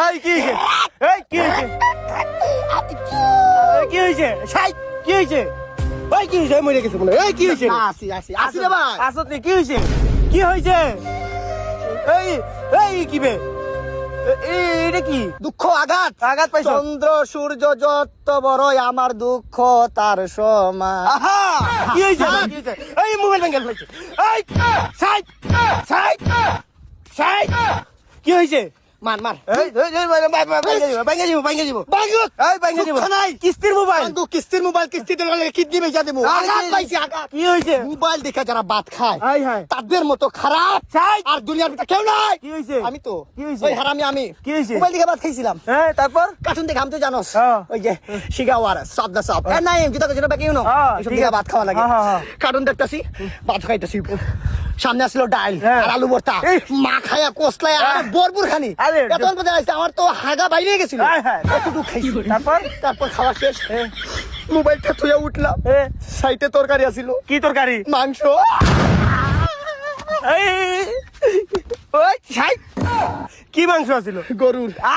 এই কি হইছে এই কি হইছে কি হইছে ছাই কি হইছে ওই কি হইছে মরে গেছে বলে এই কি হইছে আসি রে ভাই আসত কি হইছে কি হইছে এই এই কি বে এটা কি দুঃখ আঘাত আঘাত পাইছো চন্দ্র সূর্য যত বড়ই আমার দুঃখ তার সমান আহা কি হইছে কি হইছে এই মোবাইল ভেঙে ফেলছে এই ছাই ছাই ছাই কি হইছে মান মার এই ভাঙে দিব বাঙ্গুত এই ভাঙে দিব নাই কিস্তির মোবাইল বন্ধু কিস্তির মোবাইল কিস্তিতে লাগে কিডনি বেচা দেবো আঘাত পাইছি আঘাত কি হইছে মোবাইল দেখে যারা ভাত খায় হাই হাই তাদের মতো খারাপ ছাই আর দুনিয়ার ভিতরে কেউ নাই কি হইছে আমি তো কি হইছে? ওই হারামি আমি কি হইছে? মোবাইল দেখে ভাত খাইছিলাম হ্যাঁ তারপর কার্টুন দেখে আমি তো জানোস হ্যাঁ। ওই যে শিগাওয়ার সব দা সব নাই যেটা যেটা বাকি ইউনো হ্যাঁ, এসব ঠিক দেখে আছে। ভাত খাওয়া লাগে হ্যাঁ, হ্যাঁ, কার্টুন দেখতাছি ভাত খাইতাছি সামনে আসলো ডাল হ্যাঁ। আর আলু ভর্তা এই। মা খায়া কসলায় আর ভরপুর খানি আরে, এত অল্প জায়গায় আমার তো হাগা বাইরে গেছিল হায়, হায়। এতটুকু খাইছি তারপর তারপর খাওয়া শেষ মোবাইলটা থুয়ে উঠলাম এ, সাইটে তরকারি আছিল কি তরকারি মাংস এই ওই ছাই কি মাংস আছিল গরুর আ